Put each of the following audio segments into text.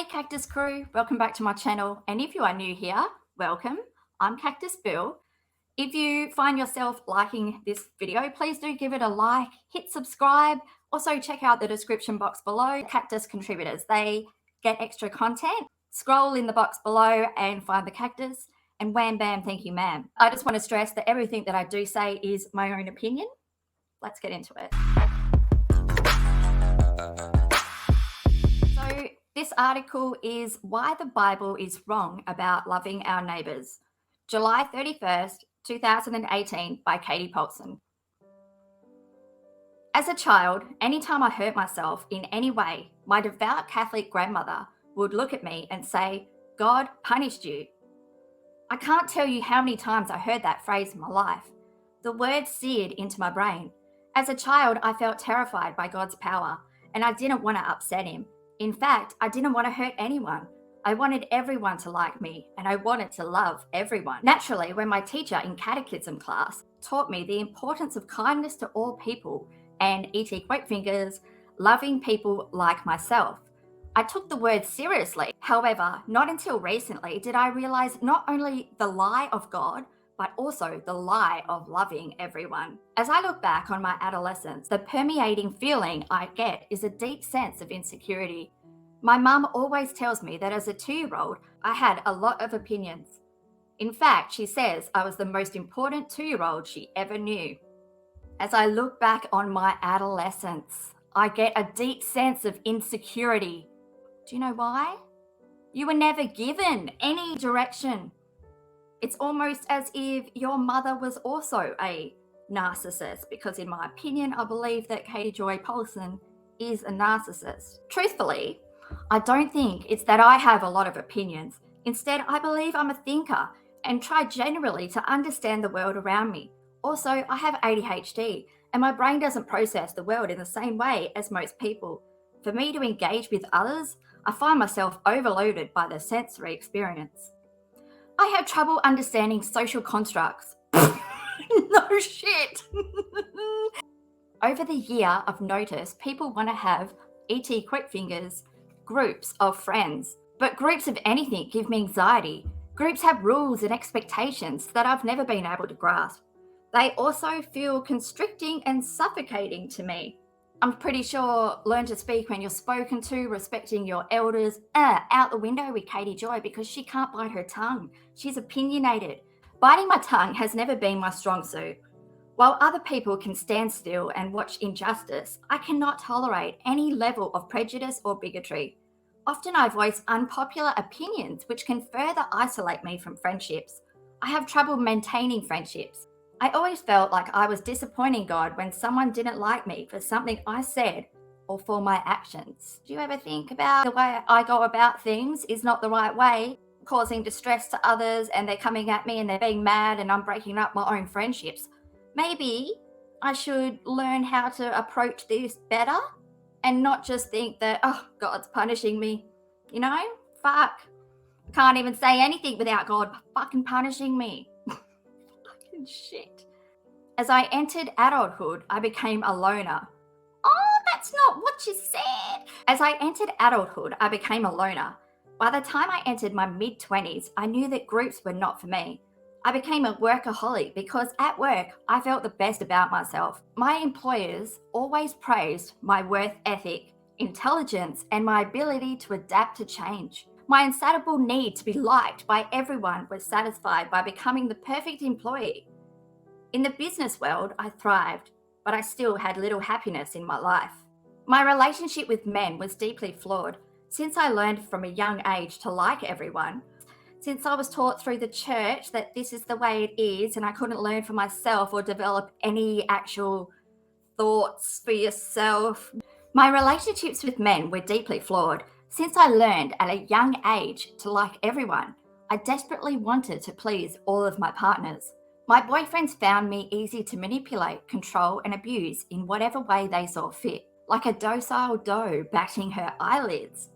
Hey Cactus crew, welcome back to my channel, and if you are new here, welcome. I'm Cactus Bill. If you find yourself liking this video, please do give it a like, hit subscribe. Also check out the description box below. Cactus contributors, they get extra content. Scroll in the box below and find the cactus, and wham bam, thank you ma'am. I just want to stress that everything that I do say is my own opinion. Let's get into it. So this article is Why the Bible is Wrong About Loving Our Neighbours, July 31st, 2018 by Katie Paulson. As a child, anytime I hurt myself in any way, my devout Catholic grandmother would look at me and say, "God punished you." I can't tell you how many times I heard that phrase in my life. The word seared into my brain. As a child, I felt terrified by God's power, and I didn't want to upset him. In fact, I didn't want to hurt anyone. I wanted everyone to like me, and I wanted to love everyone. Naturally, when my teacher in catechism class taught me the importance of kindness to all people and E.T. quote fingers, loving people like myself, I took the word seriously. However, not until recently did I realize not only the lie of God, but also the lie of loving everyone. As I look back on my adolescence, the permeating feeling I get is a deep sense of insecurity. My mum always tells me that as a 2-year-old, I had a lot of opinions. In fact, she says I was the most important 2-year-old she ever knew. As I look back on my adolescence, I get a deep sense of insecurity. Do you know why? You were never given any direction. It's almost as if your mother was also a narcissist, because in my opinion, I believe that Katie Joy Paulson is a narcissist. Truthfully, I don't think it's that I have a lot of opinions. Instead, I believe I'm a thinker and try generally to understand the world around me. Also, I have ADHD, and my brain doesn't process the world in the same way as most people. For me to engage with others, I find myself overloaded by the sensory experience. I have trouble understanding social constructs. No shit. Over the year, I've noticed people want to have E.T. quick fingers, groups of friends. But groups of anything give me anxiety. Groups have rules and expectations that I've never been able to grasp. They also feel constricting and suffocating to me. I'm pretty sure learn to speak when you're spoken to, respecting your elders, out the window with Katie Joy because she can't bite her tongue. She's opinionated. Biting my tongue has never been my strong suit. While other people can stand still and watch injustice, I cannot tolerate any level of prejudice or bigotry. Often I voice unpopular opinions which can further isolate me from friendships. I have trouble maintaining friendships. I always felt like I was disappointing God when someone didn't like me for something I said or for my actions. Do you ever think about the way I go about things is not the right way, causing distress to others, and they're coming at me and they're being mad and I'm breaking up my own friendships? Maybe I should learn how to approach this better and not just think that, oh, God's punishing me. You know? Fuck. Can't even say anything without God fucking punishing me. Shit. As I entered adulthood, I became a loner. Oh, that's not what you said. As I entered adulthood, I became a loner. By the time I entered my mid-20s, I knew that groups were not for me. I became a workaholic because at work, I felt the best about myself. My employers always praised my work ethic, intelligence, and my ability to adapt to change. My insatiable need to be liked by everyone was satisfied by becoming the perfect employee. In the business world, I thrived, but I still had little happiness in my life. My relationship with men was deeply flawed. Since I learned from a young age to like everyone, since I was taught through the church that this is the way it is and I couldn't learn for myself or develop any actual thoughts for yourself, my relationships with men were deeply flawed. Since I learned at a young age to like everyone, I desperately wanted to please all of my partners. My boyfriends found me easy to manipulate, control, and abuse in whatever way they saw fit, like a docile doe batting her eyelids.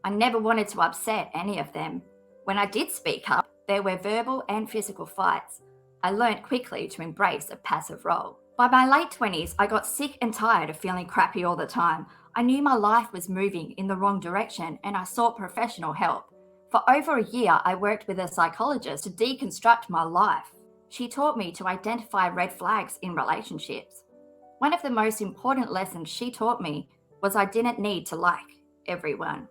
I never wanted to upset any of them. When I did speak up, there were verbal and physical fights. I learned quickly to embrace a passive role. By my late 20s, I got sick and tired of feeling crappy all the time. I knew my life was moving in the wrong direction and I sought professional help. For over a year, I worked with a psychologist to deconstruct my life. She taught me to identify red flags in relationships. One of the most important lessons she taught me was I didn't need to like everyone.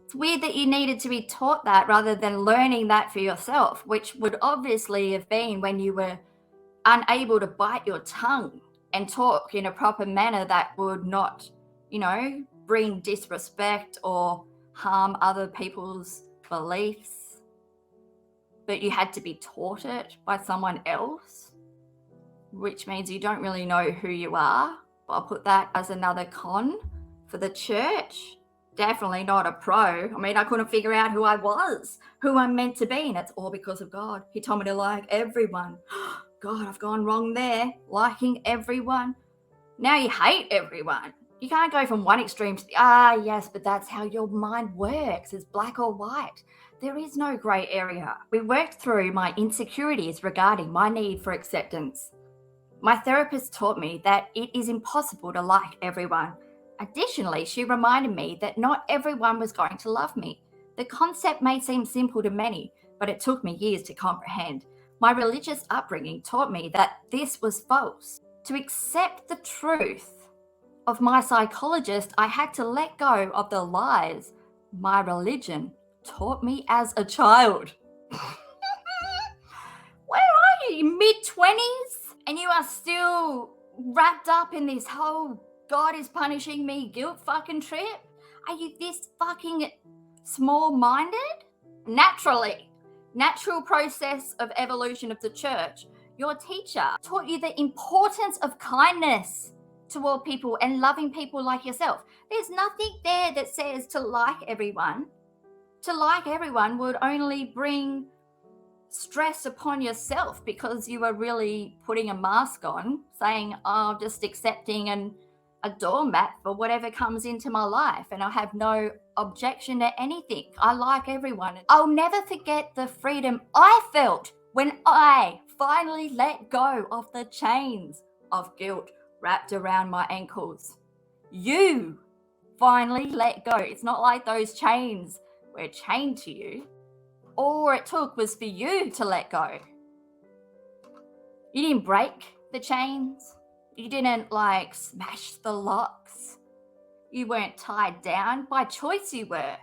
It's weird that you needed to be taught that rather than learning that for yourself, which would obviously have been when you were unable to bite your tongue and talk in a proper manner that would not, bring disrespect or harm other people's beliefs. But you had to be taught it by someone else, which means you don't really know who you are. I'll put that as another con for the church. Definitely not a pro. I mean, I couldn't figure out who I was, who I'm meant to be, and it's all because of God. He told me to like everyone. God, I've gone wrong there, liking everyone. Now you hate everyone. You can't go from one extreme to the, yes, but that's how your mind works. It's black or white. There is no grey area. We worked through my insecurities regarding my need for acceptance. My therapist taught me that it is impossible to like everyone. Additionally, she reminded me that not everyone was going to love me. The concept may seem simple to many, but it took me years to comprehend. My religious upbringing taught me that this was false. To accept the truth of my psychologist, I had to let go of the lies my religion taught me as a child. Where are you? Mid-20s? And you are still wrapped up in this whole God is punishing me guilt fucking trip? Are you this fucking small-minded? Natural process of evolution of the church. Your teacher taught you the importance of kindness toward people and loving people like yourself. There's nothing there that says to like everyone. To like everyone would only bring stress upon yourself because you are really putting a mask on, saying, just accepting a doormat for whatever comes into my life, and I have no objection to anything. I like everyone. I'll never forget the freedom I felt when I finally let go of the chains of guilt wrapped around my ankles. You finally let go. It's not like those chains were chained to you. All it took was for you to let go. You didn't break the chains. You didn't smash the locks. You weren't tied down. By choice you were.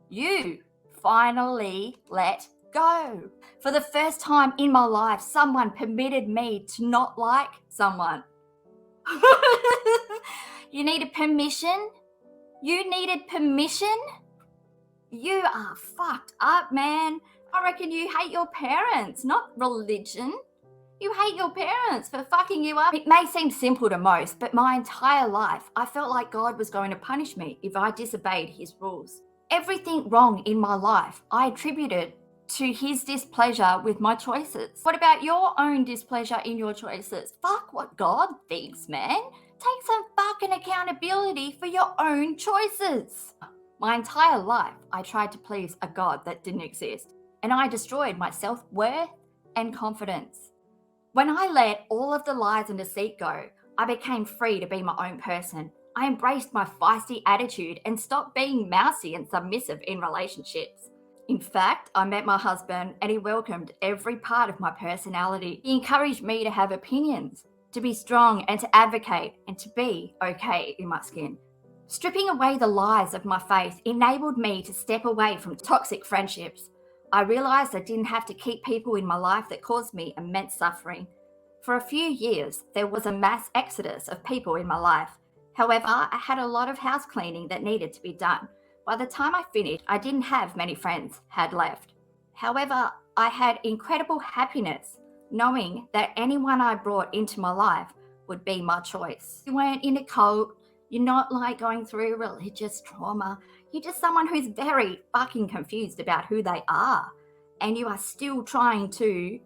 You finally let go. For the first time in my life, someone permitted me to not like someone. You needed permission? You needed permission? You are fucked up, man. I reckon you hate your parents, not religion. You hate your parents for fucking you up. It may seem simple to most, but my entire life, I felt like God was going to punish me if I disobeyed his rules. Everything wrong in my life, I attributed to his displeasure with my choices. What about your own displeasure in your choices? Fuck what God thinks, man. Take some fucking accountability for your own choices. My entire life, I tried to please a God that didn't exist, and I destroyed my self-worth and confidence. When I let all of the lies and deceit go, I became free to be my own person. I embraced my feisty attitude and stopped being mousy and submissive in relationships. In fact, I met my husband and he welcomed every part of my personality. He encouraged me to have opinions, to be strong and to advocate and to be okay in my skin. Stripping away the lies of my faith enabled me to step away from toxic friendships. I realized I didn't have to keep people in my life that caused me immense suffering. For a few years, there was a mass exodus of people in my life. However, I had a lot of house cleaning that needed to be done. By the time I finished, I didn't have many friends had left. However, I had incredible happiness knowing that anyone I brought into my life would be my choice. You weren't in a cult. You're not going through religious trauma. You're just someone who's very fucking confused about who they are. And you are still trying to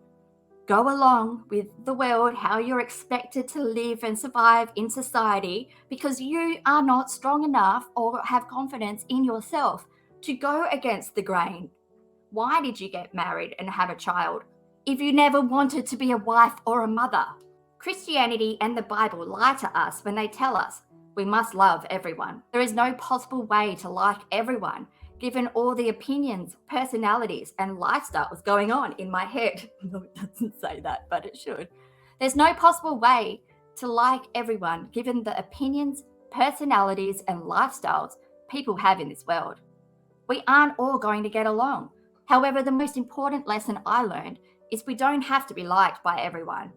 go along with the world, how you're expected to live and survive in society because you are not strong enough or have confidence in yourself to go against the grain. Why did you get married and have a child if you never wanted to be a wife or a mother? Christianity and the Bible lie to us when they tell us We must love everyone. There is no possible way to like everyone, given all the opinions, personalities, and lifestyles going on in my head. No, it doesn't say that, but it should. There's no possible way to like everyone, given the opinions, personalities, and lifestyles people have in this world. We aren't all going to get along. However, the most important lesson I learned is we don't have to be liked by everyone.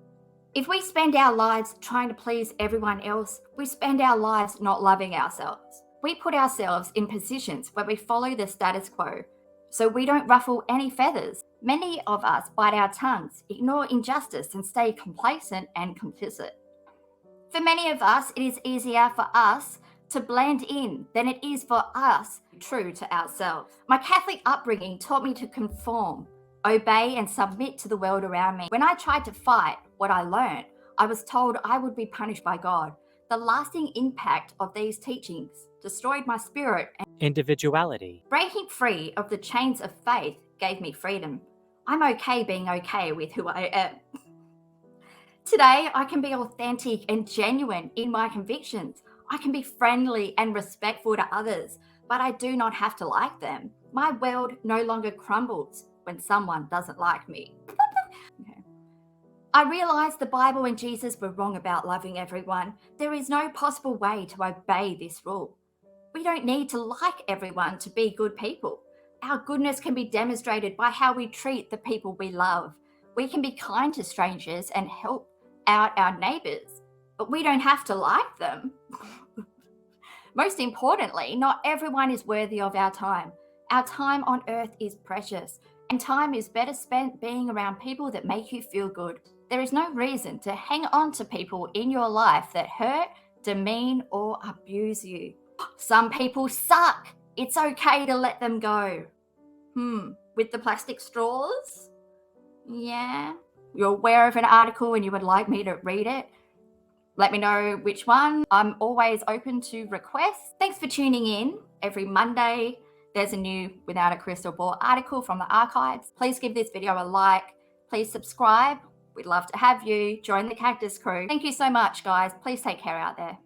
If we spend our lives trying to please everyone else, we spend our lives not loving ourselves. We put ourselves in positions where we follow the status quo, so we don't ruffle any feathers. Many of us bite our tongues, ignore injustice, and stay complacent and complicit. For many of us, it is easier for us to blend in than it is for us to be true to ourselves. My Catholic upbringing taught me to conform, obey, and submit to the world around me. When I tried to fight what I learned, I was told I would be punished by God. The lasting impact of these teachings destroyed my spirit and individuality. Breaking free of the chains of faith gave me freedom. I'm okay being okay with who I am. Today, I can be authentic and genuine in my convictions. I can be friendly and respectful to others, but I do not have to like them. My world no longer crumbles when someone doesn't like me. Okay. I realized the Bible and Jesus were wrong about loving everyone. There is no possible way to obey this rule. We don't need to like everyone to be good people. Our goodness can be demonstrated by how we treat the people we love. We can be kind to strangers and help out our neighbors, but we don't have to like them. Most importantly, not everyone is worthy of our time. Our time on earth is precious, and time is better spent being around people that make you feel good. There is no reason to hang on to people in your life that hurt, demean, or abuse you. Some people suck. It's okay to let them go. With the plastic straws? Yeah. You're aware of an article and you would like me to read it? Let me know which one. I'm always open to requests. Thanks for tuning in. Every Monday, there's a new Without a Crystal Ball article from the archives. Please give this video a like. Please subscribe. We'd love to have you join the Cactus crew. Thank you so much, guys. Please take care out there.